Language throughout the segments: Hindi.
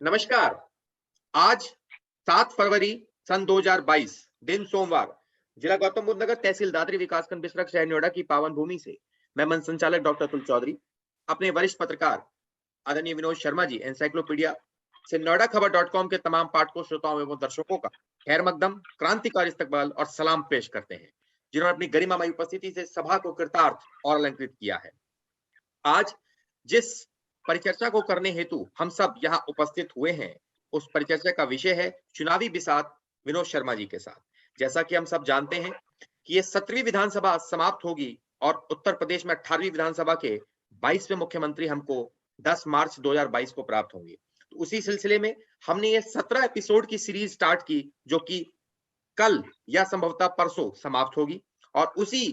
नमस्कार। आज 7 फरवरी सन 2022 दिन सोमवार, जिला गौतम बुद्ध नगर, तहसील दादरी, विकासखंड बिसरख, शहर नोएडा की पावन भूमि से मैं मंच संचालक डॉक्टर अतुल चौधरी अपने वरिष्ठ पत्रकार आदरणीय विनोद शर्मा जी एनसाइक्लोपीडिया से नोएडाखबर.com के तमाम पाठकों, श्रोताओं एवं दर्शकों का खैर मकदम, क्रांतिकारी इस्तकबाल और सलाम पेश करते हैं, जिन्होंने अपनी गरिमामयी उपस्थिति से सभा को कृतार्थ और अलंकृत किया है। आज जिस परिचर्चा को करने हेतु हम सब यहाँ उपस्थित हुए हैं, उस परिचर्चा का विषय है चुनावी बिसात विनोद शर्मा जी के साथ। जैसा कि हम सब जानते हैं कि ये 17वीं विधानसभा समाप्त होगी और उत्तर प्रदेश में 18वीं विधानसभा के 22वें मुख्यमंत्री हमको 10 मार्च 2022 को प्राप्त होंगे। तो उसी सिलसिले में हमने ये 17 एपिसोड की सीरीज स्टार्ट की, जो कि कल या संभवतः परसों समाप्त होगी। और उसी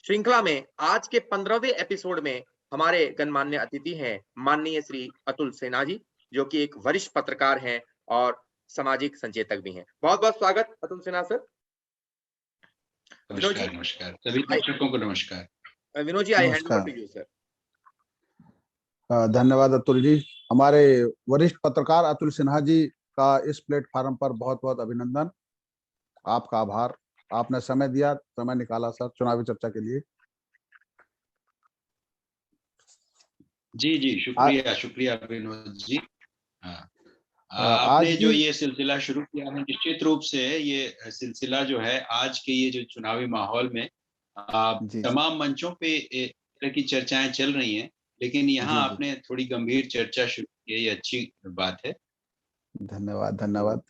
श्रृंखला में आज के 15वें एपिसोड में हमारे गणमान्य अतिथि हैं माननीय श्री अतुल सिन्हा जी, जो कि एक वरिष्ठ पत्रकार हैं और सामाजिक संचेतक भी हैं। बहुत बहुत स्वागत अतुल सिन्हा सर। विनोद जी, नमस्कार। नमस्कार सभी दर्शकों को नमस्कार। Vinod ji, I hand over नमस्कार। To you sir. धन्यवाद अतुल जी। हमारे वरिष्ठ पत्रकार अतुल सिन्हा जी का इस प्लेटफॉर्म पर बहुत बहुत अभिनंदन। आपका आभार, आपने समय दिया, समय निकाला सर चुनावी चर्चा के लिए। जी शुक्रिया शुक्रिया विनोद जी। हाँ, आज आपने जो की ये सिलसिला शुरू किया है, निश्चित रूप से ये सिलसिला जो है आज के ये जो चुनावी माहौल में जी तमाम मंचों पे एक तरह की चर्चाएं चल रही हैं, लेकिन यहाँ जी जी आपने थोड़ी गंभीर चर्चा शुरू की है, ये अच्छी बात है। धन्यवाद धन्यवाद।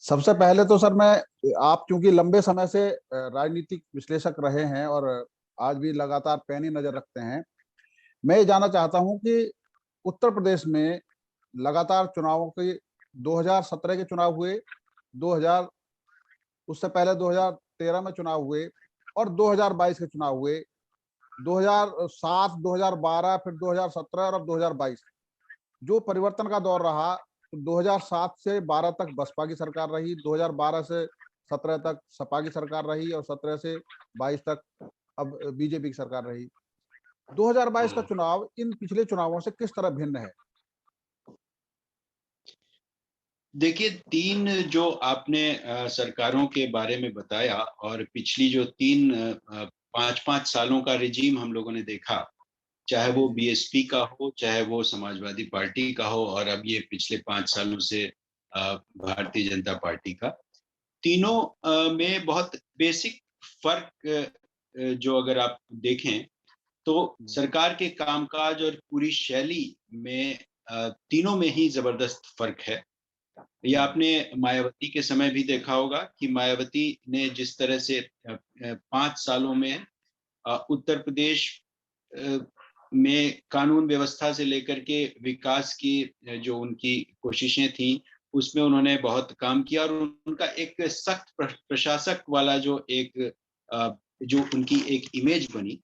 सबसे पहले तो सर मैं, आप क्योंकि लंबे समय से राजनीतिक विश्लेषक रहे हैं और आज भी लगातार पैनी नजर रखते हैं, मैं ये जानना चाहता हूं कि उत्तर प्रदेश में लगातार चुनावों के 2017 के चुनाव हुए, 2000 उससे पहले 2013 में चुनाव हुए और 2022 के चुनाव हुए, 2007, 2012, फिर 2017 और अब 2022। जो परिवर्तन का दौर रहा, तो 2007 से 12 तक बसपा की सरकार रही, 2012 से 17 तक सपा की सरकार रही और 17 से 22 तक अब बीजेपी की सरकार रही। 2022 का चुनाव इन पिछले चुनावों से किस तरह भिन्न है? देखिए, 3 जो आपने सरकारों के बारे में बताया और पिछली जो 3 5-5 सालों का रिजीम हम लोगों ने देखा, चाहे वो बीएसपी का हो, चाहे वो समाजवादी पार्टी का हो और अब ये पिछले 5 सालों से भारतीय जनता पार्टी का, तीनों में बहुत बेसिक फ़र्क जो अगर आप देखें, तो सरकार के कामकाज और पूरी शैली में तीनों में ही ज़बरदस्त फ़र्क है। ये आपने मायावती के समय भी देखा होगा कि मायावती ने जिस तरह से 5 सालों में उत्तर प्रदेश में कानून व्यवस्था से लेकर के विकास की जो उनकी कोशिशें थी, उसमें उन्होंने बहुत काम किया और उनका एक सख्त प्रशासक वाला जो उनकी एक इमेज बनी,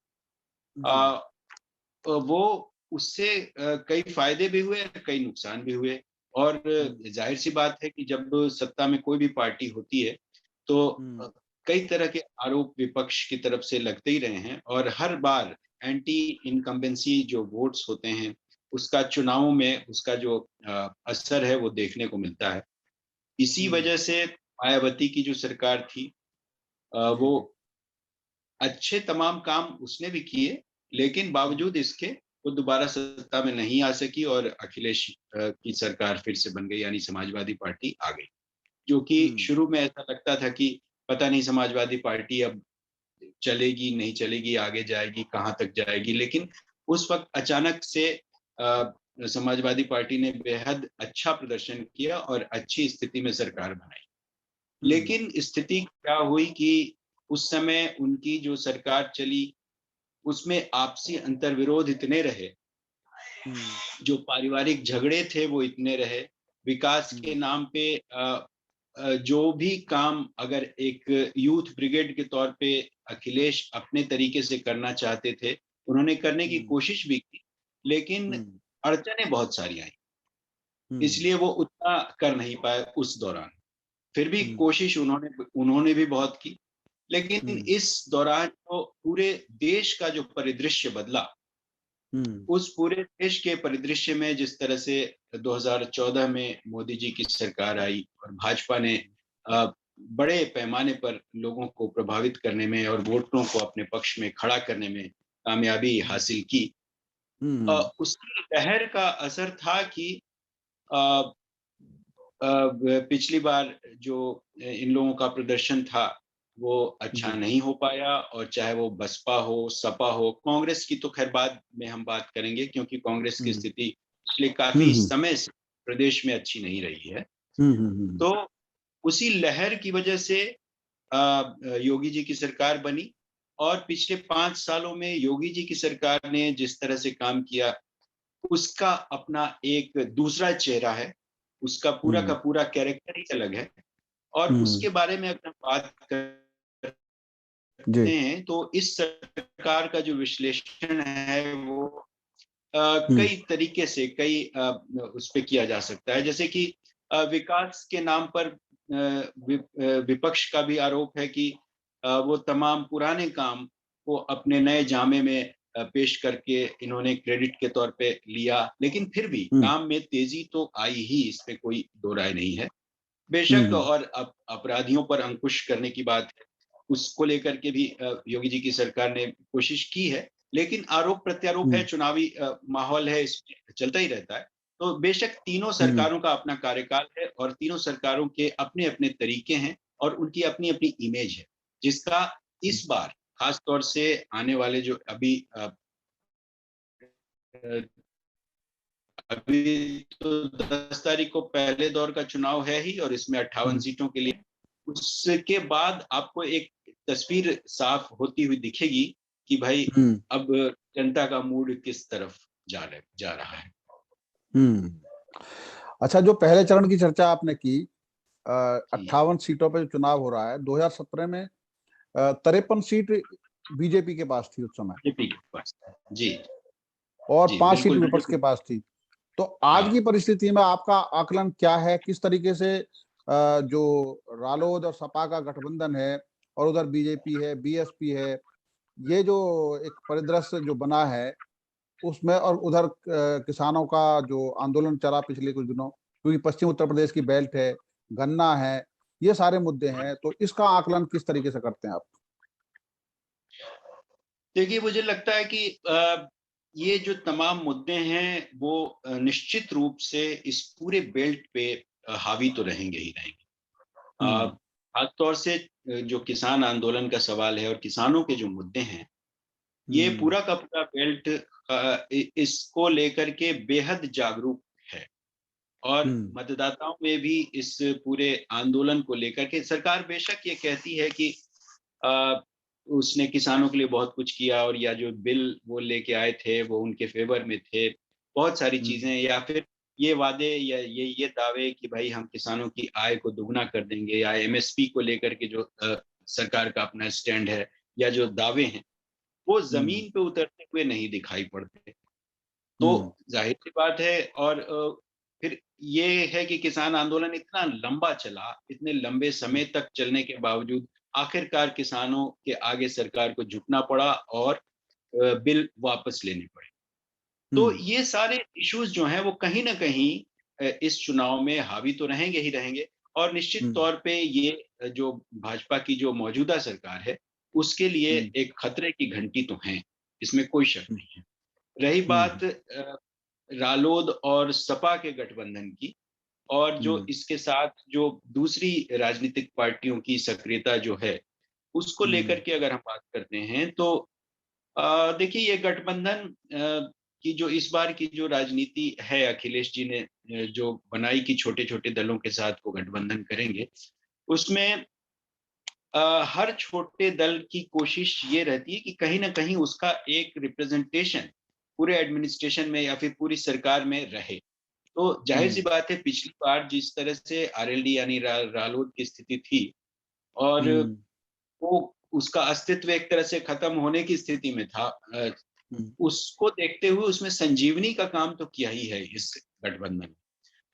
वो उससे कई फायदे भी हुए, कई नुकसान भी हुए। और जाहिर सी बात है कि जब सत्ता में कोई भी पार्टी होती है, तो कई तरह के आरोप विपक्ष की तरफ से लगते ही रहे हैं और हर बार एंटी इनकम्बेंसी जो वोट्स होते हैं, उसका चुनावों में उसका जो असर है वो देखने को मिलता है। इसी वजह से मायावती की जो सरकार थी, वो अच्छे तमाम काम उसने भी किए, लेकिन बावजूद इसके वो दोबारा सत्ता में नहीं आ सकी और अखिलेश की सरकार फिर से बन गई, यानी समाजवादी पार्टी आ गई। जो कि शुरू में ऐसा लगता था कि पता नहीं समाजवादी पार्टी अब चलेगी, नहीं चलेगी, आगे जाएगी, कहाँ तक जाएगी, लेकिन उस वक़्त अचानक से समाजवादी पार्टी ने बेहद अच्छा प्रदर्शन किया और अच्छी स्थिति में सरकार बनाई। लेकिन स्थिति क्या हुई कि उस समय उनकी जो सरकार चली, उसमें आपसी अंतर्विरोध इतने रहे, जो पारिवारिक झगड़े थे वो इतने रहे, विकास के नाम पे जो भी काम अगर एक यूथ ब्रिगेड के तौर पे अखिलेश अपने तरीके से करना चाहते थे, उन्होंने करने की कोशिश भी की, लेकिन अड़चनें बहुत सारी आई, इसलिए वो उतना कर नहीं पाए उस दौरान। फिर भी कोशिश उन्होंने भी बहुत की, लेकिन इस दौरान तो पूरे देश का जो परिदृश्य बदला, उस पूरे देश के परिदृश्य में जिस तरह से 2014 में मोदी जी की सरकार आई और भाजपा ने बड़े पैमाने पर लोगों को प्रभावित करने में और वोटरों को अपने पक्ष में खड़ा करने में कामयाबी हासिल की, उसकी लहर का असर था कि अ, पिछली बार जो इन लोगों का प्रदर्शन था वो अच्छा नहीं हो पाया, और चाहे वो बसपा हो, सपा हो, कांग्रेस की तो खैर बाद में हम बात करेंगे, क्योंकि कांग्रेस की स्थिति पिछले काफी समय से प्रदेश में अच्छी नहीं रही है। तो उसी लहर की वजह से योगी जी की सरकार बनी, और पिछले 5 सालों में योगी जी की सरकार ने जिस तरह से काम किया उसका अपना एक दूसरा चेहरा है, उसका पूरा का पूरा कैरेक्टर ही अलग है। और उसके बारे में अगर हम बात करते हैं तो इस सरकार का जो विश्लेषण है वो कई तरीके से उस पे किया जा सकता है। जैसे कि विकास के नाम पर विपक्ष का भी आरोप है कि वो तमाम पुराने काम को अपने नए जामे में पेश करके इन्होंने क्रेडिट के तौर पे लिया, लेकिन फिर भी काम में तेजी तो आई ही, इस पे कोई दो राय नहीं है। बेशक, और अपराधियों पर अंकुश करने की बात है, उसको लेकर के भी योगी जी की सरकार ने कोशिश की है, लेकिन आरोप प्रत्यारोप है, चुनावी माहौल है, इसमें चलता ही रहता है। तो बेशक तीनों सरकारों का अपना कार्यकाल है और तीनों सरकारों के अपने अपने तरीके हैं और उनकी अपनी अपनी इमेज है, जिसका इस बार खास तौर से आने वाले जो अभी तो 10 तारीख को पहले दौर का चुनाव है ही, और इसमें 58 सीटों के लिए, उसके बाद आपको एक तस्वीर साफ होती हुई दिखेगी कि भाई अब जनता का मूड किस तरफ जा रहा है। अच्छा, जो पहले चरण की चर्चा आपने की, 58 सीटों पे जो चुनाव हो रहा है, 2017 में 53 सीट बीजेपी के पास थी उस समय, बीजेपी के पास, जी, और जी, 5 सीट बिल्कुल, विपक्ष के बिल्कुल। पास थी। तो आज हाँ। की परिस्थिति में आपका आकलन क्या है? किस तरीके से जो रालोद और सपा का गठबंधन है और उधर बीजेपी है, बीएसपी है, ये जो एक परिदृश्य जो बना है उसमें, और उधर किसानों का जो आंदोलन चला पिछले कुछ दिनों, क्योंकि पश्चिम उत्तर प्रदेश की बेल्ट है, गन्ना है, ये सारे मुद्दे हैं, तो इसका आकलन किस तरीके से करते हैं आप? देखिए, मुझे लगता है कि ये जो तमाम मुद्दे हैं वो निश्चित रूप से इस पूरे बेल्ट पे हावी तो रहेंगे ही रहेंगे। खास तौर से जो किसान आंदोलन का सवाल है और किसानों के जो मुद्दे हैं, ये पूरा का पूरा बेल्ट इसको लेकर के बेहद जागरूक है, और मतदाताओं में भी इस पूरे आंदोलन को लेकर के सरकार बेशक ये कहती है कि उसने किसानों के लिए बहुत कुछ किया, और या जो बिल वो लेके आए थे वो उनके फेवर में थे, बहुत सारी चीजें, या फिर ये वादे या ये दावे कि भाई हम किसानों की आय को दुगना कर देंगे, या एमएसपी को लेकर के जो सरकार का अपना स्टैंड है या जो दावे हैं, वो जमीन पे उतरते हुए नहीं दिखाई पड़ते। तो जाहिर सी बात है, और फिर ये है कि किसान आंदोलन इतना लंबा चला, इतने लंबे समय तक चलने के बावजूद आखिरकार किसानों के आगे सरकार को झुकना पड़ा और बिल वापस लेने पड़े। तो ये सारे इश्यूज जो हैं वो कहीं ना कहीं इस चुनाव में हावी तो रहेंगे ही रहेंगे, और निश्चित तौर पे ये जो भाजपा की जो मौजूदा सरकार है उसके लिए एक खतरे की घंटी तो है, इसमें कोई शक नहीं है। रही बात रालोद और सपा के गठबंधन की, और जो इसके साथ जो दूसरी राजनीतिक पार्टियों की सक्रियता जो है उसको लेकर के अगर हम बात करते हैं, तो देखिए, ये गठबंधन की जो इस बार की जो राजनीति है, अखिलेश जी ने जो बनाई कि छोटे छोटे दलों के साथ वो गठबंधन करेंगे, उसमें हर छोटे दल की कोशिश ये रहती है कि कहीं ना कहीं उसका एक रिप्रेजेंटेशन पूरे एडमिनिस्ट्रेशन में या फिर पूरी सरकार में रहे। तो जाहिर सी बात है, पिछली बार जिस तरह से आरएलडी यानी रालोद की स्थिति थी, और वो उसका अस्तित्व एक तरह से खत्म होने की स्थिति में था, उसको देखते हुए उसमें संजीवनी का काम तो किया ही है इस गठबंधन,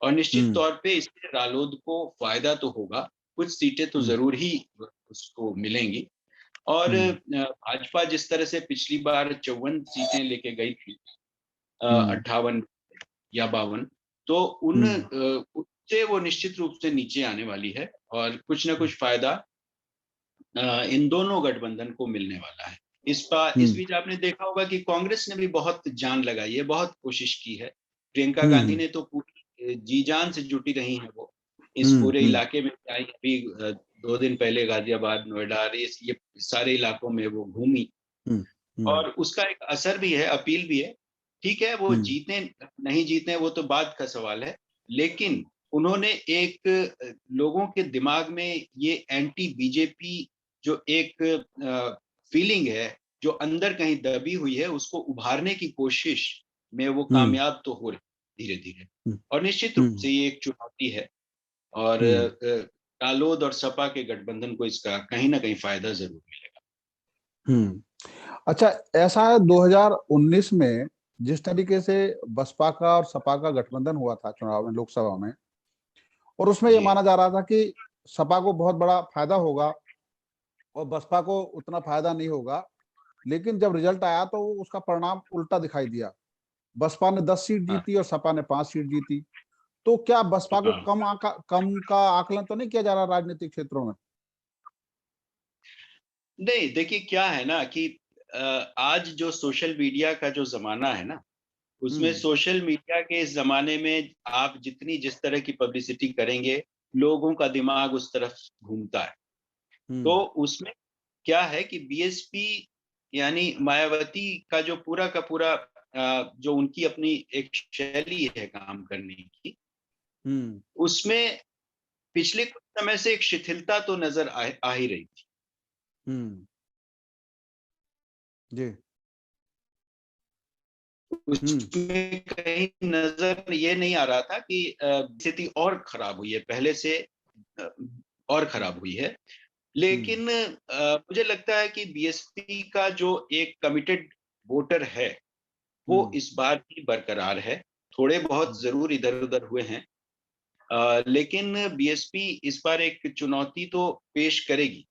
और निश्चित तौर पे इससे रालोद को फायदा तो होगा, कुछ सीटें तो जरूर ही उसको मिलेंगी। और भाजपा जिस तरह से पिछली बार 54 सीटें लेके गई थी, हम्म। 58 या 52, तो उससे वो निश्चित रूप से नीचे आने वाली है और कुछ ना कुछ फायदा इन दोनों गठबंधन को मिलने वाला है। इस बीच आपने देखा होगा कि कांग्रेस ने भी बहुत जान लगाई है, बहुत कोशिश की है। प्रियंका गांधी ने तो पूरी जी जान से जुटी रही हैं वो इस पूरे इलाके में। आई अभी 2 दिन पहले गाजियाबाद, नोएडा, ये सारे इलाकों में वो घूमी और उसका एक असर भी है, अपील भी है। ठीक है, वो जीते नहीं जीते वो तो बात का सवाल है, लेकिन उन्होंने एक लोगों के दिमाग में ये एंटी बीजेपी जो एक फीलिंग है, जो अंदर कहीं दबी हुई है, उसको उभारने की कोशिश में वो कामयाब तो हो रही धीरे धीरे। और निश्चित रूप से ये एक चुनौती है और रालोद और सपा के गठबंधन को इसका कहीं ना कहीं फायदा जरूर मिलेगा। अच्छा, ऐसा है 2019 में जिस तरीके से बसपा का और सपा का गठबंधन हुआ था चुनाव में, लोकसभा में, और उसमें ये माना जा रहा था कि सपा को बहुत बड़ा फायदा होगा और बसपा को उतना फायदा नहीं होगा, लेकिन जब रिजल्ट आया तो उसका परिणाम उल्टा दिखाई दिया। बसपा ने 10 सीट जीती और सपा ने 5 सीट जीती। तो क्या बसपा को कम का आकलन तो नहीं किया जा रहा राजनीतिक क्षेत्रों में? नहीं, देखिए क्या है ना कि आज जो सोशल मीडिया का जो जमाना है ना, उसमें सोशल मीडिया के इस जमाने में आप जिस तरह की पब्लिसिटी करेंगे, लोगों का दिमाग उस तरफ घूमता है। तो उसमें क्या है कि बीएसपी यानी मायावती का जो पूरा का पूरा जो उनकी अपनी एक शैली है काम करने की, उसमें पिछले कुछ समय से एक शिथिलता तो नजर आ ही रही थी। जी। उसमें कहीं नजर ये नहीं आ रहा था कि स्थिति और खराब हुई है, पहले से और खराब हुई है। लेकिन मुझे लगता है कि बीएसपी का जो एक कमिटेड वोटर है वो इस बार भी बरकरार है। थोड़े बहुत जरूर इधर उधर हुए हैं, लेकिन बीएसपी इस बार एक चुनौती तो पेश करेगी।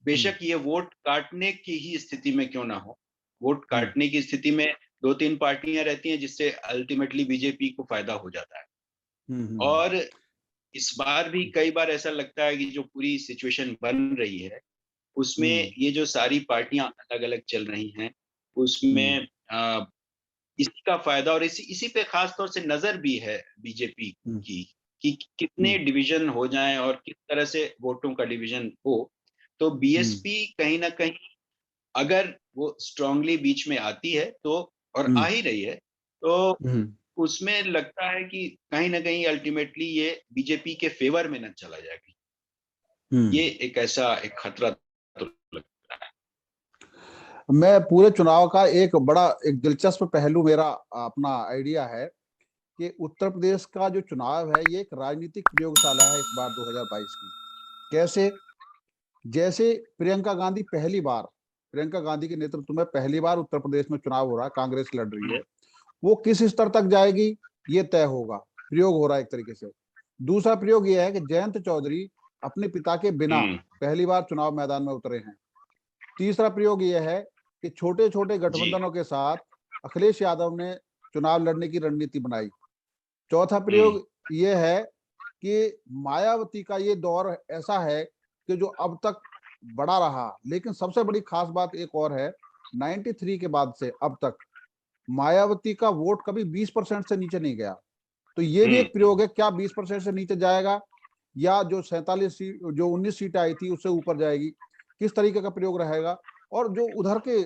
बेशक ये वोट काटने की ही स्थिति में क्यों ना हो, वोट काटने की स्थिति में 2-3 पार्टियां रहती हैं जिससे अल्टीमेटली बीजेपी को फायदा हो जाता है। और इस बार भी कई बार ऐसा लगता है कि जो पूरी सिचुएशन बन रही है उसमें ये जो सारी पार्टियां अलग अलग चल रही हैं उसमें इसी का फायदा और इसी पे खास तौर से नजर भी है बीजेपी की कि कितने डिवीजन हो जाएं और किस तरह से वोटों का डिवीजन हो। तो बीएसपी कहीं ना कहीं अगर वो स्ट्रांगली बीच में आती है तो, और आ ही रही है, तो उसमें लगता है कि कहीं ना कहीं अल्टीमेटली ये बीजेपी के फेवर में न चला जाएगा। ये एक ऐसा एक खतरा तो लगता है। मैं पूरे चुनाव का एक दिलचस्प पहलू मेरा अपना आइडिया है कि उत्तर प्रदेश का जो चुनाव है ये एक राजनीतिक प्रयोगशाला है इस बार 2022 की। कैसे? जैसे प्रियंका गांधी के नेतृत्व में पहली बार उत्तर प्रदेश में चुनाव हो रहा है, कांग्रेस लड़ रही है, वो किस स्तर तक जाएगी ये तय होगा। प्रयोग हो रहा है एक तरीके से। दूसरा प्रयोग यह है कि जयंत चौधरी अपने पिता के बिना पहली बार चुनाव मैदान में उतरे हैं। तीसरा प्रयोग यह है कि छोटे छोटे गठबंधनों के साथ अखिलेश यादव ने चुनाव लड़ने की रणनीति बनाई। चौथा प्रयोग यह है कि मायावती का ये दौर ऐसा है कि जो अब तक बड़ा रहा, लेकिन सबसे बड़ी खास बात एक और है, 93 के बाद से अब तक मायावती का वोट कभी 20% से नीचे नहीं गया। तो ये भी एक प्रयोग है, क्या 20% से नीचे जाएगा या जो 19 सीट आई थी उससे ऊपर जाएगी, किस तरीके का प्रयोग रहेगा। और जो उधर के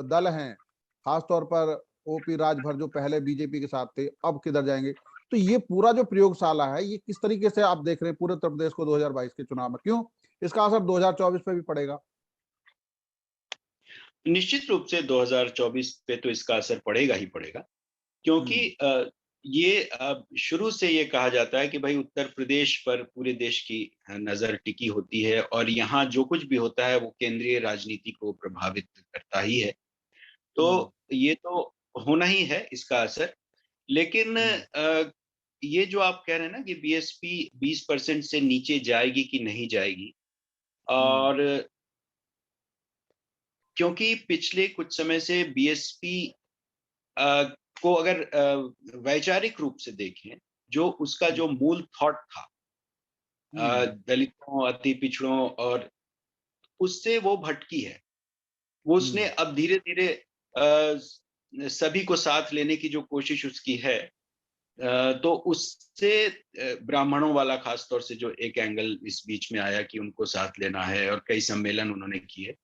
दल हैं, खासतौर पर ओपी राजभर जो पहले बीजेपी के साथ थे, अब किधर जाएंगे। तो ये पूरा जो प्रयोगशाला है ये किस तरीके से आप देख रहे हैं पूरे उत्तर प्रदेश को 2022 के चुनाव में, क्यों इसका असर 2024 पे भी पड़ेगा? निश्चित रूप से 2024 पे तो इसका असर पड़ेगा ही पड़ेगा, क्योंकि ये शुरू से ये कहा जाता है कि भाई उत्तर प्रदेश पर पूरे देश की नजर टिकी होती है और यहाँ जो कुछ भी होता है वो केंद्रीय राजनीति को प्रभावित करता ही है। तो ये तो होना ही है इसका असर। लेकिन ये जो आप कह रहे हैं ना कि बीएसपी 20% से नीचे जाएगी कि नहीं जाएगी, और क्योंकि पिछले कुछ समय से बीएसपी को अगर वैचारिक रूप से देखें, जो उसका जो मूल थॉट था दलितों, अति पिछड़ों, और उससे वो भटकी है। वो उसने अब धीरे-धीरे सभी को साथ लेने की जो कोशिश उसकी है, तो उससे ब्राह्मणों वाला खास तौर से जो एक एंगल इस बीच में आया कि उनको साथ लेना है, और कई सम्मेलन उन्होंने किए,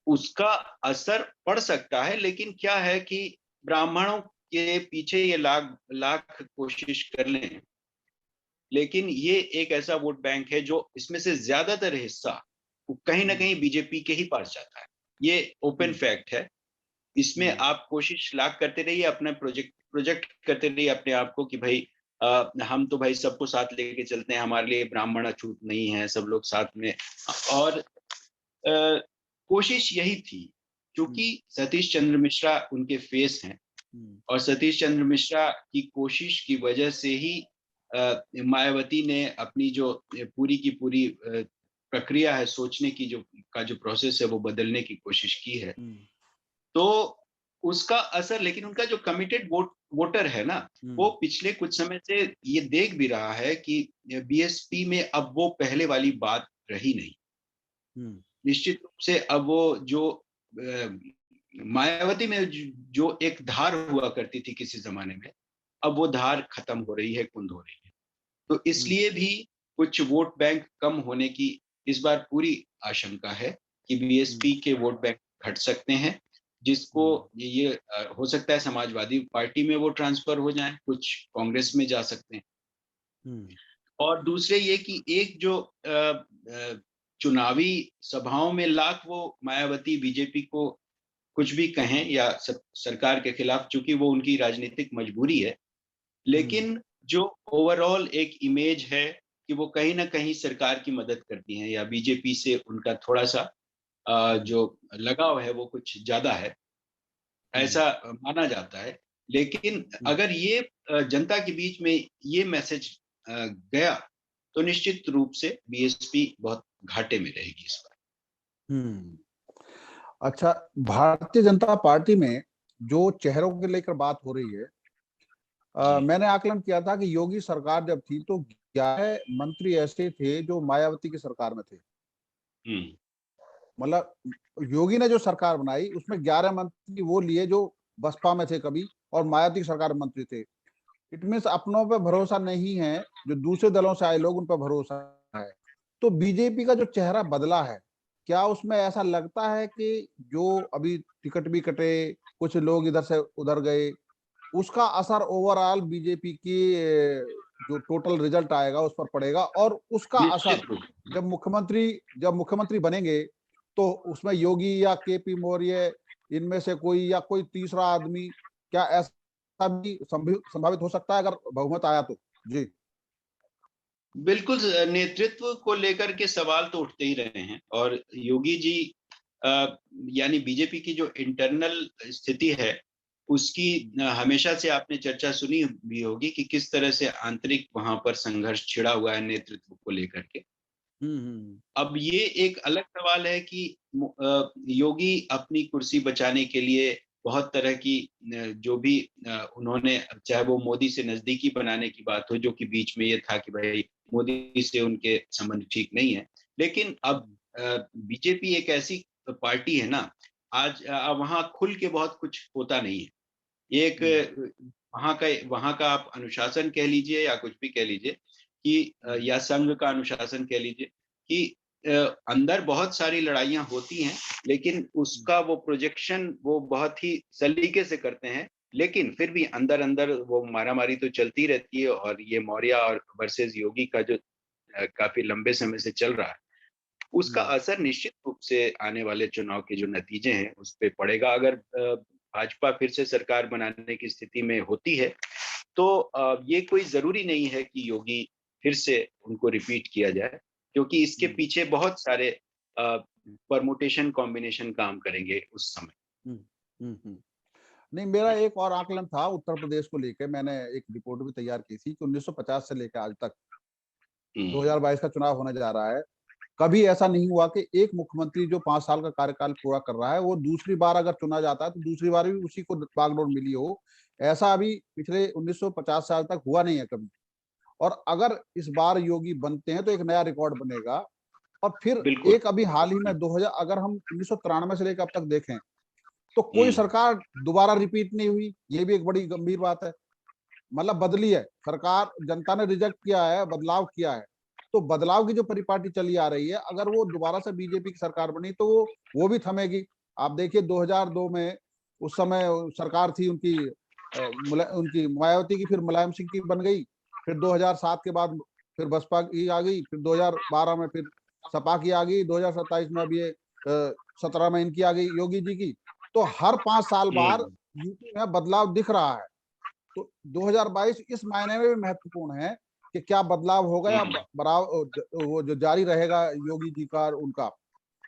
उसका असर पड़ सकता है। लेकिन क्या है कि ब्राह्मणों के पीछे ये लाख लाख कोशिश कर लें, लेकिन ये एक ऐसा वोट बैंक है जो इसमें से ज्यादातर हिस्सा कहीं ना कहीं बीजेपी के ही पास जाता है। ये ओपन फैक्ट है। इसमें आप कोशिश लाख करते रहिए, अपना प्रोजेक्ट करते रहिए अपने आप को कि भाई हम तो भाई सबको साथ लेके चलते हैं, हमारे लिए ब्राह्मण अछूत नहीं है, सब लोग साथ में। और कोशिश यही थी, क्योंकि सतीश चंद्र मिश्रा उनके फेस हैं, और सतीश चंद्र मिश्रा की कोशिश की वजह से ही मायावती ने अपनी जो पूरी की पूरी प्रक्रिया है सोचने की, जो प्रोसेस है वो बदलने की कोशिश की है। तो उसका असर, लेकिन उनका जो कमिटेड वोटर है ना, वो पिछले कुछ समय से ये देख भी रहा है कि बीएसपी में अब वो पहले वाली बात रही नहीं। निश्चित रूप से अब वो जो मायावती में जो एक धार हुआ करती थी किसी जमाने में, अब वो धार खत्म हो रही है, कुंद हो रही है। तो इसलिए भी कुछ वोट बैंक कम होने की इस बार पूरी आशंका है कि बीएसपी के वोट बैंक घट सकते हैं, जिसको ये हो सकता है समाजवादी पार्टी में वो ट्रांसफर हो जाए, कुछ कांग्रेस में जा सकते हैं। और दूसरे ये कि एक जो चुनावी सभाओं में लाख वो मायावती बीजेपी को कुछ भी कहें या सरकार के खिलाफ, चूंकि वो उनकी राजनीतिक मजबूरी है, लेकिन जो ओवरऑल एक इमेज है कि वो कहीं ना कहीं सरकार की मदद करती हैं, या बीजेपी से उनका थोड़ा सा जो लगाव है वो कुछ ज्यादा है, ऐसा माना जाता है। लेकिन अगर ये जनता के बीच में ये मैसेज गया, तो निश्चित रूप से बीएसपी बहुत घाटे में रहेगी इस बार। अच्छा, भारतीय जनता पार्टी में जो चेहरों के लेकर बात हो रही है, मैंने आकलन किया था कि योगी सरकार जब थी तो 11 मंत्री ऐसे थे जो मायावती की सरकार में थे। मतलब योगी ने जो सरकार बनाई उसमें 11 मंत्री वो लिए जो बसपा में थे कभी, और मायावती की सरकार में मंत्री थे। इट मीन्स अपनों पे भरोसा नहीं है, जो दूसरे दलों से आए लोग उन पर भरोसा है। तो बीजेपी का जो चेहरा बदला है, क्या उसमें ऐसा लगता है कि जो अभी टिकट भी कटे, कुछ लोग इधर से उधर गए, उसका असर ओवरऑल बीजेपी की जो टोटल रिजल्ट आएगा उस पर पड़ेगा? और उसका असर जब मुख्यमंत्री बनेंगे तो उसमें योगी या केपी मौर्य इनमें से कोई या कोई तीसरा आदमी, क्या ऐसा भी संभावित हो सकता है अगर बहुमत आया तो? जी बिल्कुल, नेतृत्व को लेकर के सवाल तो उठते ही रहे हैं, और योगी जी यानी बीजेपी की जो इंटरनल स्थिति है उसकी हमेशा से आपने चर्चा सुनी भी होगी कि किस तरह से आंतरिक वहां पर संघर्ष छिड़ा हुआ है नेतृत्व को लेकर के। अब ये एक अलग सवाल है कि योगी अपनी कुर्सी बचाने के लिए बहुत तरह की जो भी उन्होंने, चाहे वो मोदी से नजदीकी बनाने की बात हो, जो कि बीच में ये था कि भाई मोदी से उनके संबंध ठीक नहीं है, लेकिन अब बीजेपी एक ऐसी पार्टी है ना, आज वहां खुल के बहुत कुछ होता नहीं है। एक वहां का आप अनुशासन कह लीजिए या कुछ भी कह लीजिए कि या संघ का अनुशासन कह लीजिए, कि अंदर बहुत सारी लड़ाइयां होती हैं, लेकिन उसका वो प्रोजेक्शन वो बहुत ही सलीके से करते हैं, लेकिन फिर भी अंदर अंदर वो मारामारी तो चलती रहती है। और ये मौर्य और वर्सेस योगी का जो काफी लंबे समय से चल रहा है, उसका असर निश्चित रूप से आने वाले चुनाव के जो नतीजे हैं उस पर पड़ेगा। अगर भाजपा फिर से सरकार बनाने की स्थिति में होती है, तो ये कोई जरूरी नहीं है कि योगी फिर से उनको रिपीट किया जाए, क्योंकि इसके पीछे बहुत सारे परमुटेशन कॉम्बिनेशन काम करेंगे उस समय। नहीं, मेरा एक और आकलन था उत्तर प्रदेश को लेकर। मैंने एक रिपोर्ट भी तैयार की थी कि 1950 से लेकर आज तक 2022 का चुनाव होने जा रहा है, कभी ऐसा नहीं हुआ कि एक मुख्यमंत्री जो 5 साल का कार्यकाल पूरा कर रहा है वो दूसरी बार अगर चुना जाता है तो दूसरी बार भी उसी को बागडोर मिली हो ऐसा अभी पिछले 1950 साल तक हुआ नहीं है कभी। और अगर इस बार योगी बनते हैं तो एक नया रिकॉर्ड बनेगा। और फिर बिल्कुल। एक अभी हाल ही में 2000, अगर हम 1993 से लेकर अब तक देखें तो कोई सरकार दोबारा रिपीट नहीं हुई, ये भी एक बड़ी गंभीर बात है। मतलब बदली है सरकार, जनता ने रिजेक्ट किया है, बदलाव किया है। तो बदलाव की जो परिपाटी चली आ रही है, अगर वो दोबारा से बीजेपी की सरकार बनी तो वो भी थमेगी। आप देखिए 2002 में उस समय सरकार थी उनकी, उनकी मायावती की, फिर मुलायम सिंह की बन गई। फिर 2007 के बाद फिर बसपा की आ गई, फिर 2012 में फिर सपा की आ गई, 2027 में अब ये 17 में इनकी आ गई, योगी जी की। तो हर 5 साल बाद यूपी में बदलाव दिख रहा है। तो 2022 इस मायने में भी महत्वपूर्ण है कि क्या बदलाव होगा या वो जो जारी रहेगा योगी जी का और उनका।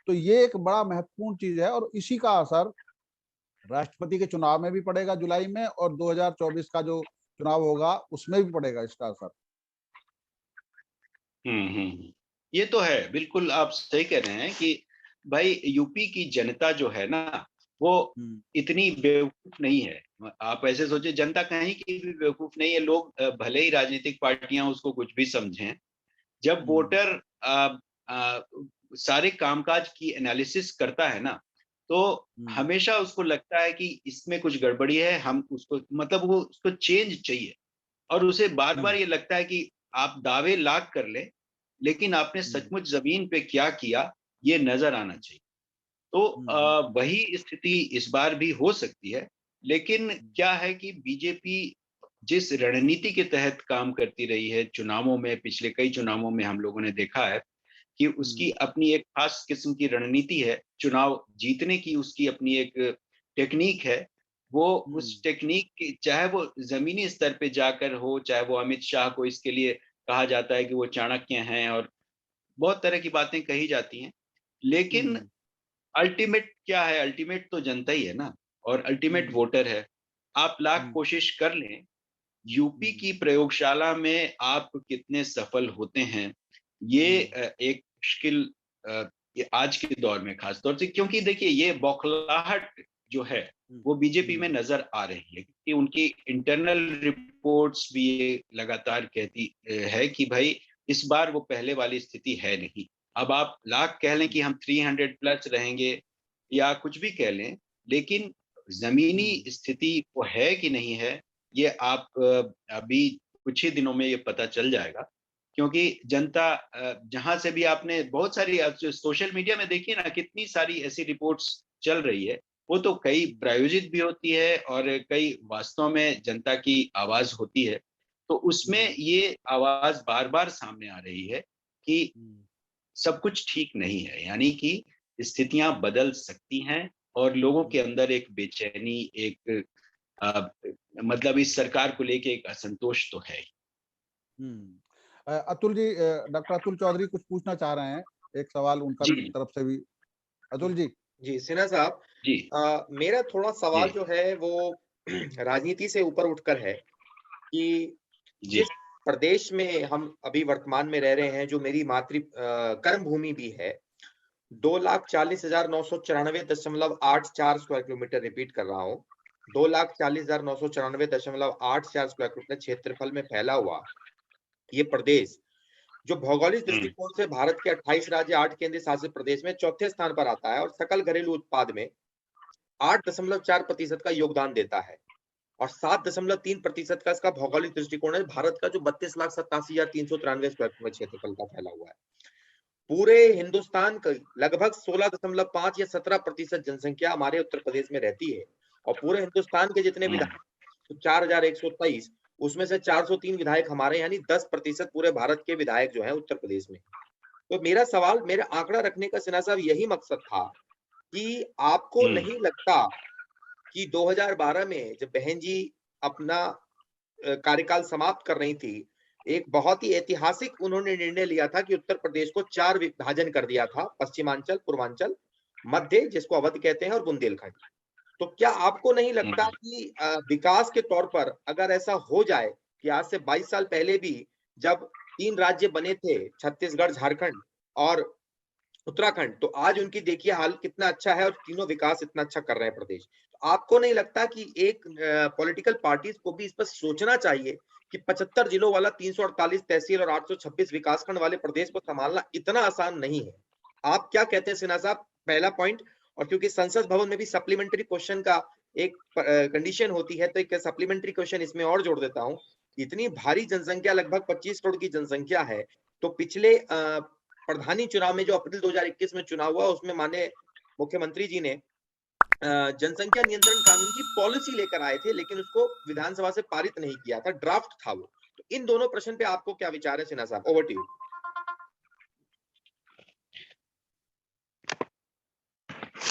तो ये एक बड़ा महत्वपूर्ण चीज है और इसी का असर राष्ट्रपति के चुनाव में भी पड़ेगा जुलाई में, और 2024 का जो चुनाव होगा उसमें भी पड़ेगा इसका असर। ये तो है, बिल्कुल आप सही कह रहे हैं कि भाई यूपी की जनता जो है ना, वो इतनी बेवकूफ नहीं है। आप ऐसे सोचे, जनता कहीं की भी बेवकूफ नहीं है। लोग भले ही राजनीतिक पार्टियां उसको कुछ भी समझें, जब वोटर सारे कामकाज की एनालिसिस करता है ना, तो हमेशा उसको लगता है कि इसमें कुछ गड़बड़ी है, हम उसको मतलब वो उसको चेंज चाहिए। और उसे बार बार ये लगता है कि आप दावे लाख कर ले, लेकिन आपने सचमुच जमीन पे क्या किया ये नजर आना चाहिए। तो वही स्थिति इस बार भी हो सकती है। लेकिन क्या है कि बीजेपी जिस रणनीति के तहत काम करती रही है चुनावों में, पिछले कई चुनावों में हम लोगों ने देखा है कि उसकी अपनी एक खास किस्म की रणनीति है, चुनाव जीतने की उसकी अपनी एक टेक्निक है। वो उस टेक्निक की, चाहे वो जमीनी स्तर पे जाकर हो, चाहे वो अमित शाह को इसके लिए कहा जाता है कि वो चाणक्य हैं और बहुत तरह की बातें कही जाती हैं, लेकिन अल्टीमेट क्या है? अल्टीमेट तो जनता ही है ना, और अल्टीमेट वोटर है। आप लाख कोशिश कर लें, यूपी की प्रयोगशाला में आप कितने सफल होते हैं, ये एक मुश्किल ये आज के दौर में खास तौर से, क्योंकि देखिए ये बौखलाहट जो है वो बीजेपी में नजर आ रही है कि उनकी इंटरनल रिपोर्ट्स भी ये लगातार कहती है कि भाई इस बार वो पहले वाली स्थिति है नहीं। अब आप लाख कह लें कि हम 300 प्लस रहेंगे या कुछ भी कह लें, लेकिन जमीनी स्थिति वो है कि नहीं है, ये आप अभी कुछ ही दिनों में ये पता चल जाएगा। क्योंकि जनता जहां से भी आपने बहुत सारी सोशल मीडिया में देखिए ना, कितनी सारी ऐसी रिपोर्ट्स चल रही है, वो तो कई प्रायोजित भी होती है और कई वास्तव में जनता की आवाज होती है। तो उसमें ये आवाज बार बार सामने आ रही है कि सब कुछ ठीक नहीं है, यानी कि स्थितियां बदल सकती हैं और लोगों के अंदर एक बेचैनी, एक मतलब इस सरकार को लेके एक असंतोष तो है। अतुल जी, डॉक्टर अतुल चौधरी कुछ पूछना चाह रहे हैं, एक सवाल उनका जी तरफ से भी। अतुल जी। जी सिन्हा साहब, जी मेरा थोड़ा सवाल जी जो है वो राजनीति से ऊपर उठकर है कि जी जिस प्रदेश में हम अभी वर्तमान में रह रहे हैं, जो मेरी कर्म भूमि भी है, 2,40,994.84 स्क्वायर किलोमीटर, रिपीट कर रहा हूँ, 2,40,994.84 स्क्वायर किलोमीटर क्षेत्रफल में फैला हुआ ये प्रदेश, जो भौगोलिक दृष्टिकोण से भारत के 28 राज्य 8 केंद्र शासित प्रदेश में चौथे स्थान पर आता है और सकल घरेलू उत्पाद में 8.4% का योगदान देता है और 7.3% का इसका भौगोलिक दृष्टिकोण है, भारत का जो 32,87,393 स्क्वायर किलोमीटर क्षेत्रफल का फैला हुआ है। पूरे हिंदुस्तान का लगभग 16.5 या 17% जनसंख्या हमारे उत्तर प्रदेश में रहती है और पूरे हिंदुस्तान के जितने विधायक, तो 4,123, उसमें से 403 विधायक हमारे, यानी 10% पूरे भारत के विधायक जो हैं उत्तर प्रदेश में। तो मेरा सवाल, मेरा आंकड़ा रखने का सिन्हा साहब यही मकसद था कि आपको नहीं लगता कि 2012 में जब बहन जी अपना कार्यकाल समाप्त कर रही थी, एक बहुत ही ऐतिहासिक उन्होंने निर्णय लिया था कि उत्तर प्रदेश को 4 विभाजन कर दिया था, पश्चिमांचल, पूर्वांचल, मध्य जिसको अवध कहते हैं, और बुंदेलखंड। तो क्या आपको नहीं लगता कि विकास के तौर पर अगर ऐसा हो जाए कि आज से 22 साल पहले भी जब 3 राज्य बने थे, छत्तीसगढ़, झारखंड और उत्तराखंड, तो आज उनकी देखिए हाल कितना अच्छा है और तीनों विकास इतना अच्छा कर रहे हैं प्रदेश। आपको नहीं लगता कि एक पॉलिटिकल पार्टीज को भी इस पर सोचना चाहिए कि 75 जिलों वाला 348 तहसील और 826 विकासखंड वाले प्रदेश को संभालना इतना आसान नहीं है? आप क्या कहते हैं सिन्हा साहब? पहला पॉइंट। और क्योंकि संसद भवन में भी सप्लीमेंट्री क्वेश्चन का एक कंडीशन होती है, तो एक सप्लीमेंट्री क्वेश्चन इसमें और जोड़ देता हूं। इतनी भारी जनसंख्या, लगभग 25 करोड़ की जनसंख्या है, तो पिछले प्रधानी चुनाव में जो अप्रैल 2021 में चुनाव हुआ, उसमें माननीय मुख्यमंत्री जी ने जनसंख्या नियंत्रण कानून की पॉलिसी लेकर आए थे, लेकिन उसको विधानसभा से पारित नहीं किया था, ड्राफ्ट था वो। तो इन दोनों प्रश्न पे आपको क्या विचार है सिन्हा साहब? Over to you.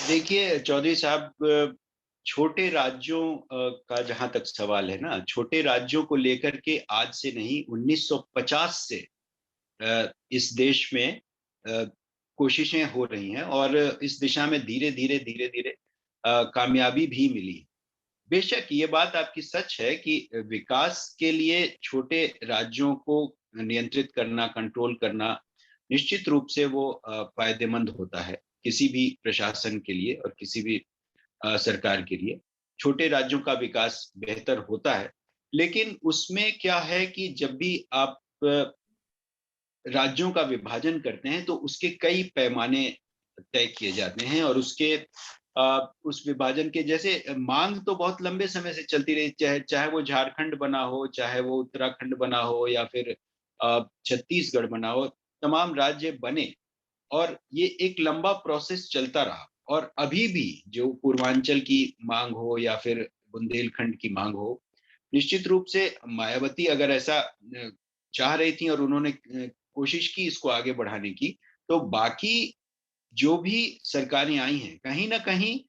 देखिए चौधरी साहब, छोटे राज्यों का जहां तक सवाल है ना, छोटे राज्यों को लेकर के आज से नहीं 1950 से इस देश में कोशिशें हो रही हैं और इस दिशा में धीरे धीरे कामयाबी भी मिली। बेशक ये बात आपकी सच है कि विकास के लिए छोटे राज्यों को नियंत्रित करना, कंट्रोल करना निश्चित रूप से वो फायदेमंद होता है किसी भी प्रशासन के लिए और किसी भी सरकार के लिए। छोटे राज्यों का विकास बेहतर होता है, लेकिन उसमें क्या है कि जब भी आप राज्यों का विभाजन करते हैं तो उसके कई पैमाने तय किए जाते हैं और उसके उस विभाजन के जैसे मांग तो बहुत लंबे समय से चलती रही, चाहे वो झारखंड बना हो, चाहे वो उत्तराखंड बना हो या फिर छत्तीसगढ़ बना हो, तमाम राज्य बने और ये एक लंबा प्रोसेस चलता रहा। और अभी भी जो पूर्वांचल की मांग हो या फिर बुंदेलखंड की मांग हो, निश्चित रूप से मायावती अगर ऐसा चाह रही थी और उन्होंने कोशिश की इसको आगे बढ़ाने की, तो बाकी जो भी सरकारें आई हैं, कहीं ना कहीं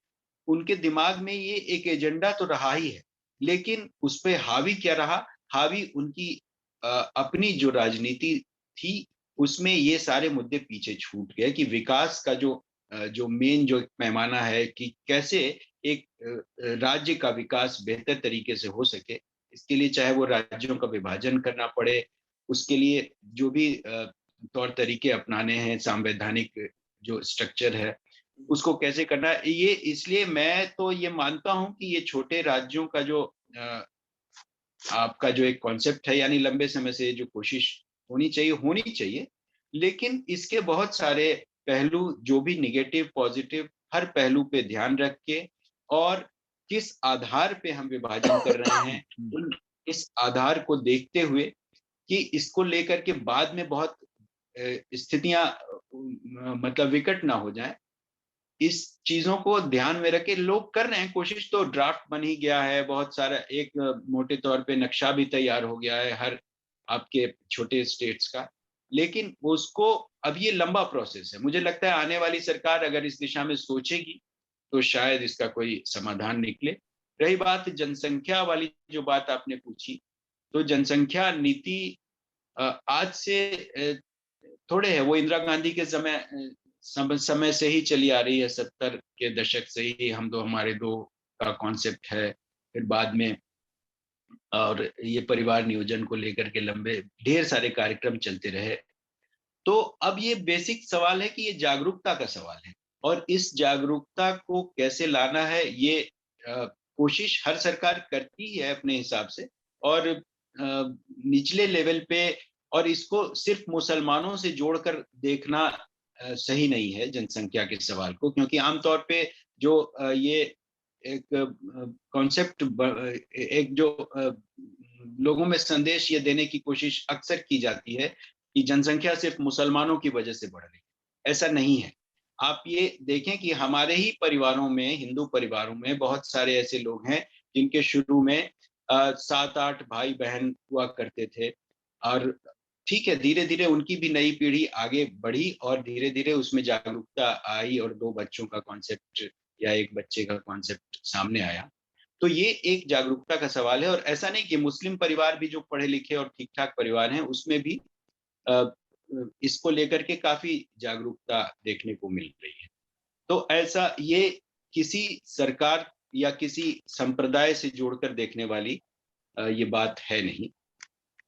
उनके दिमाग में ये एक एजेंडा तो रहा ही है, लेकिन उस पे हावी क्या रहा? हावी उनकी अपनी जो राजनीति थी, उसमें ये सारे मुद्दे पीछे छूट गए कि विकास का जो मेन जो पैमाना है कि कैसे एक राज्य का विकास बेहतर तरीके से हो सके, इसके लिए चाहे वो राज्यों का विभाजन करना पड़े, उसके लिए जो भी तौर तरीके अपनाने हैं, संवैधानिक जो स्ट्रक्चर है उसको कैसे करना है। ये इसलिए मैं तो ये मानता हूं कि ये छोटे राज्यों का जो आपका जो एक कॉन्सेप्ट है, यानी लंबे समय से जो कोशिश होनी चाहिए, लेकिन इसके बहुत सारे पहलू जो भी निगेटिव पॉजिटिव हर पहलू पे ध्यान रख के और किस आधार पे हम विभाजन कर रहे हैं इस आधार को देखते हुए कि इसको लेकर के बाद में बहुत स्थितियां मतलब विकट ना हो जाए, इस चीजों को ध्यान में रखे लोग कर रहे हैं कोशिश। तो ड्राफ्ट बन ही गया है, बहुत सारा एक मोटे तौर पे नक्शा भी तैयार हो गया है हर आपके छोटे स्टेट्स का, लेकिन उसको अब ये लंबा प्रोसेस है। मुझे लगता है आने वाली सरकार अगर इस दिशा में सोचेगी तो शायद इसका कोई समाधान निकले। रही बात जनसंख्या वाली जो बात आपने पूछी, तो जनसंख्या नीति आज से थोड़े है, वो इंदिरा गांधी के समय से ही चली आ रही है, 70 के दशक से ही हमारे दो का कॉन्सेप्ट है। फिर बाद में और ये परिवार नियोजन को लेकर के लंबे ढेर सारे कार्यक्रम चलते रहे। तो अब ये बेसिक सवाल है कि ये जागरूकता का सवाल है और इस जागरूकता को कैसे लाना है, ये कोशिश हर सरकार करती है अपने हिसाब से और निचले लेवल पे, और इसको सिर्फ मुसलमानों से जोड़कर देखना सही नहीं है जनसंख्या के सवाल को, क्योंकि आमतौर पे जो ये एक कॉन्सेप्ट एक जो लोगों में संदेश ये देने की कोशिश अक्सर की जाती है कि जनसंख्या सिर्फ मुसलमानों की वजह से बढ़ रही है। ऐसा नहीं है। आप ये देखें कि हमारे ही परिवारों में, हिंदू परिवारों में बहुत सारे ऐसे लोग हैं जिनके शुरू में 7-8 भाई बहन हुआ करते थे और ठीक है, धीरे धीरे उनकी भी नई पीढ़ी आगे बढ़ी और धीरे धीरे उसमें जागरूकता आई और 2 बच्चों का कॉन्सेप्ट या 1 बच्चे का कॉन्सेप्ट सामने आया। तो ये एक जागरूकता का सवाल है और ऐसा नहीं कि मुस्लिम परिवार भी जो पढ़े लिखे और ठीक ठाक परिवार हैं उसमें भी इसको लेकर के काफी जागरूकता देखने को मिल रही है। तो ऐसा ये किसी सरकार या किसी संप्रदाय से जोड़कर देखने वाली ये बात है नहीं।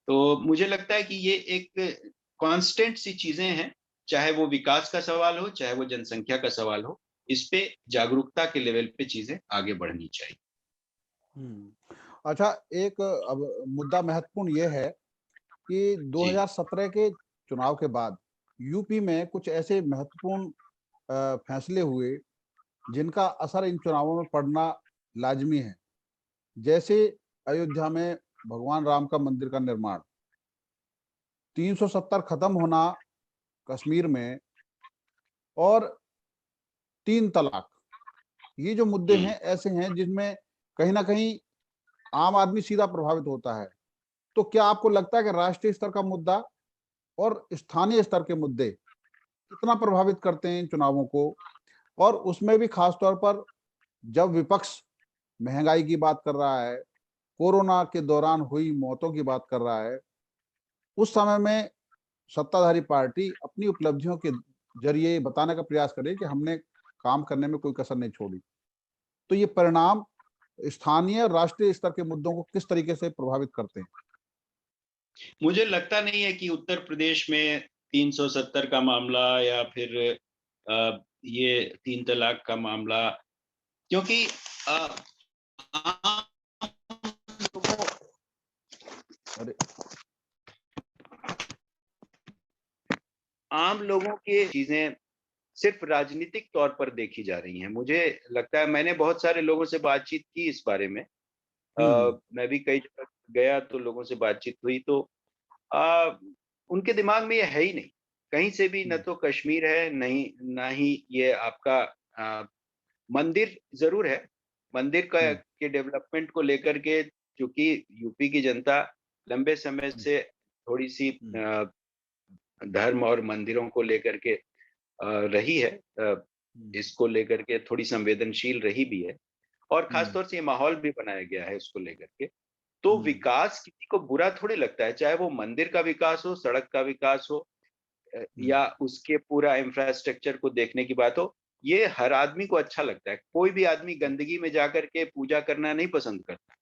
तो मुझे लगता है कि ये एक कांस्टेंट सी चीजें हैं, चाहे वो विकास का सवाल हो, चाहे वो जनसंख्या का सवाल हो, इस पे जागरूकता के लेवल पे चीजें आगे बढ़नी चाहिए। अच्छा, एक अब मुद्दा महत्वपूर्ण ये है कि 2017 के चुनाव के बाद यूपी में कुछ ऐसे महत्वपूर्ण फैसले हुए जिनका असर इन चुनावों में पड़ना लाजमी है। जैसे अयोध्या में भगवान राम का मंदिर का निर्माण, 370 खत्म होना कश्मीर में, और 3 तलाक। ये जो मुद्दे हैं ऐसे हैं जिनमें कहीं ना कहीं आम आदमी सीधा प्रभावित होता है। तो क्या आपको लगता है कि राष्ट्रीय स्तर का मुद्दा और स्थानीय स्तर के मुद्दे कितना प्रभावित करते हैं इन चुनावों को? और उसमें भी खास तौर पर जब विपक्ष महंगाई की बात कर रहा है, कोरोना के दौरान हुई मौतों की बात कर रहा है, उस समय में सत्ताधारी पार्टी अपनी उपलब्धियों के जरिए ये बताने का प्रयास करे कि हमने काम करने में कोई कसर नहीं छोड़ी। तो ये परिणाम स्थानीय और राष्ट्रीय स्तर के मुद्दों को किस तरीके से प्रभावित करते हैं? मुझे लगता नहीं है कि उत्तर प्रदेश में 370 का मामला या फिर ये 3 तलाक का मामला, क्योंकि आम लोगों अरे आम लोगों की चीजें सिर्फ राजनीतिक तौर पर देखी जा रही हैं। मुझे लगता है, मैंने बहुत सारे लोगों से बातचीत की इस बारे में। मैं भी कई जगह गया तो लोगों से बातचीत हुई, तो उनके दिमाग में ये है ही नहीं। कहीं से भी न तो कश्मीर है, नहीं ना ही ये आपका मंदिर ज़रूर है। मंदिर का के डेवलपमेंट को लेकर के, क्योंकि यूपी की जनता लंबे समय से थोड़ी-सी धर्म और मंदिरों को लेकर के रही है, इसको लेकर के थोड़ी संवेदनशील रही भी है, और खासतौर से ये माहौल भी बनाया गया है इसको लेकर के। तो विकास किसी को बुरा थोड़ी लगता है, चाहे वो मंदिर का विकास हो, सड़क का विकास हो, या उसके पूरा इंफ्रास्ट्रक्चर को देखने की बात हो, ये हर आदमी को अच्छा लगता है। कोई भी आदमी गंदगी में जाकर के पूजा करना नहीं पसंद करता।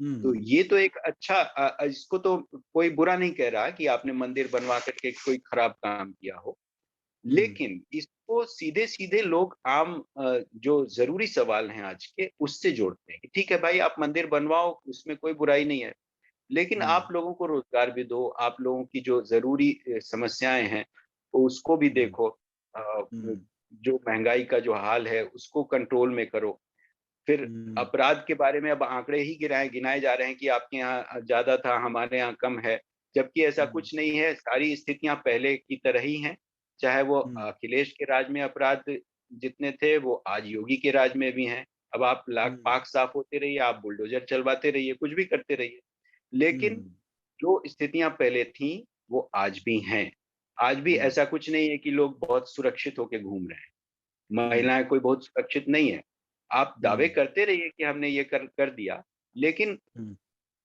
तो ये तो एक अच्छा, इसको तो कोई बुरा नहीं कह रहा कि आपने मंदिर बनवा करके कोई खराब काम किया हो। लेकिन इसको सीधे-सीधे लोग आम जो ज़रूरी सवाल हैं आज के, उससे जोड़ते हैं कि ठीक है भाई, आप मंदिर बनवाओ, उसमें कोई बुराई नहीं है। लेकिन आप लोगों को रोज़गार भी दो, आप लोगों की जो ज़रूरी समस्याएँ हैं, उसको भी देखो। जो महँगाई का जो हाल है, उसको कंट्रोल में करो। फिर अपराध के बारे में अब आंकड़े ही गिनाए जा रहे हैं कि आपके यहाँ ज़्यादा था, हमारे यहाँ कम है, जबकि ऐसा कुछ नहीं है। सारी स्थितियाँ पहले की तरह ही हैं। चाहे वो अखिलेश के राज में अपराध जितने थे, वो आज योगी के राज में भी हैं। अब आप लाख पाक साफ होते रहिए, आप बुलडोज़र चलवाते रहिए, कुछ भी करते रहिए। लेकिन जो स्थितियाँ पहले थीं, वो आज भी हैं। आज भी ऐसा कुछ नहीं है कि लोग बहुत सुरक्षित होके घूम रहे हैं। महिलाएँ कोई बहुत सुरक्षित नहीं है। आप दावे करते रहिए कि हमने ये कर दिया, लेकिन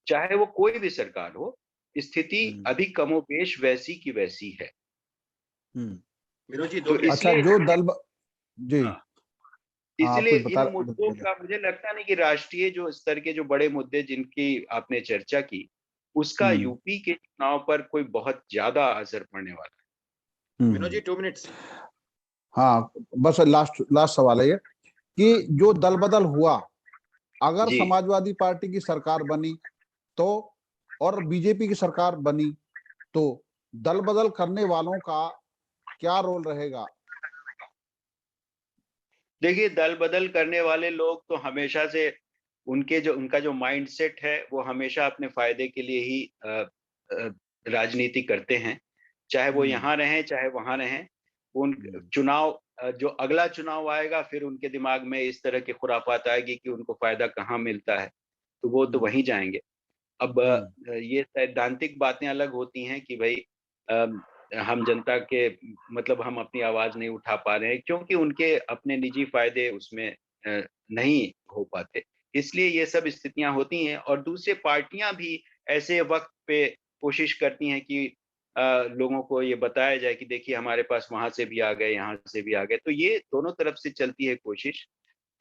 चाहे वो कोई भी सरकार हो, स्थिति अभी कमोबेश वैसी की वैसी है। विनोद जी, तो 2 मिनट। अच्छा, इसलिए जो दल जी, हाँ, आप इसलिए कुछ बता इन मुद्दों का मुझे लगता नहीं कि राष्ट्रीय जो स्तर के जो बड़े मुद्दे जिनकी आपने चर्चा की, उसका यूपी के चुनाव पर कोई बहुत ज़्यादा असर पड़ने वाला है। विनोद जी, 2 मिनट्स। हाँ, बस लास्ट लास्ट सवाल है ये कि जो दल बदल हुआ, अगर जी। समाजवादी पार्टी की सरकार बनी तो, और बीजेपी की सरकार बनी तो दल बदल करने वालों का क्या रोल रहेगा? देखिए, दल-बदल करने वाले लोग तो हमेशा से उनका जो माइंडसेट है, वो हमेशा अपने फ़ायदे के लिए ही अ, राजनीति करते हैं। चाहे वो यहाँ रहें, चाहे वहाँ रहें। उन चुनाव जो अगला चुनाव आएगा, फिर उनके दिमाग में इस तरह की खुरापात आएगी कि उनको फ़ायदा कहाँ मिलता है, तो वो तो वहीं जाएँगे। अब ये सैद्धांतिक बातें अलग होती हैं कि भई हम जनता के मतलब हम अपनी आवाज़ नहीं उठा पा रहे हैं, क्योंकि उनके अपने निजी फ़ायदे उसमें नहीं हो पाते। इसलिए ये सब स्थितियाँ होती हैं, और दूसरी पार्टियाँ भी ऐसे वक़्त पे कोशिश करती हैं कि लोगों को ये बताया जाए कि देखिए हमारे पास वहाँ से भी आ गए, यहाँ से भी आ गए। तो ये दोनों तरफ से चलती है कोशिश।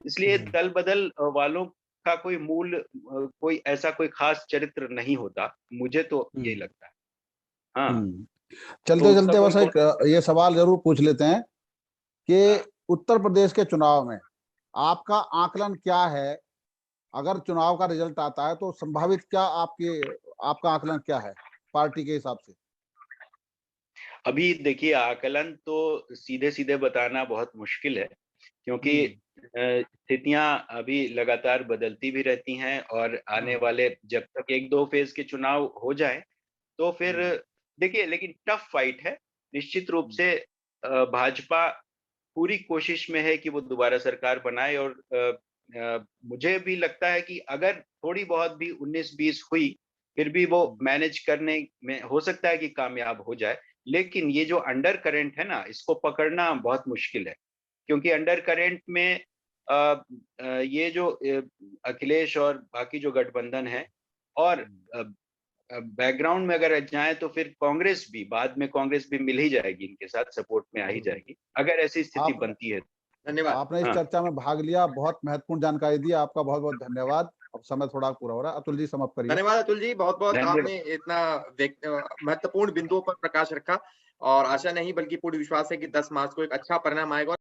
इसलिए दल-बदल वालों का कोई मूल कोई ऐसा कोई ख़ास चरित्र नहीं होता, मुझे तो यही लगता है। हाँ, तो उसका चलते-चलते कोई बस एक बहुत ये सवाल ज़रूर पूछ लेते हैं कि उत्तर प्रदेश के चुनाव में आपका आकलन क्या है? अगर चुनाव का रिजल्ट आता है तो संभावित क्या आपका आकलन क्या है पार्टी के हिसाब से? अभी देखिए, आकलन तो सीधे सीधे बताना बहुत मुश्किल है, क्योंकि स्थितियां अभी लगातार बदलती भी रहती हैं, और आने वाले जब तक 1-2 फेज के चुनाव हो जाए तो फिर देखिए, लेकिन टफ फाइट है निश्चित रूप से। भाजपा पूरी कोशिश में है कि वो दोबारा सरकार बनाए, और मुझे भी लगता है कि अगर थोड़ी बहुत भी 19-20 हुई, फिर भी वो मैनेज करने में हो सकता है कि कामयाब हो जाए। लेकिन ये जो अंडर करंट है ना, इसको पकड़ना बहुत मुश्किल है, क्योंकि अंडर करंट में ये जो अखिलेश और बाकी जो गठबंधन है, और बैकग्राउंड में अगर जाएं तो फिर कांग्रेस भी, बाद में कांग्रेस भी मिल ही जाएगी, इनके साथ सपोर्ट में आ ही जाएगी, अगर ऐसी स्थिति बनती है। धन्यवाद। आपने इस हाँ। चर्चा में भाग लिया, बहुत महत्वपूर्ण जानकारी दी, आपका बहुत बहुत धन्यवाद। अब समय थोड़ा पूरा हो रहा है, अतुल जी समाप्त करिए। धन्यवाद अतुल जी, बहुत बहुत धन्यवाद। आपने इतना महत्वपूर्ण बिंदुओं पर प्रकाश रखा, और आशा नहीं बल्कि पूर्ण विश्वास है कि 10 मार्च को एक अच्छा परिणाम आएगा।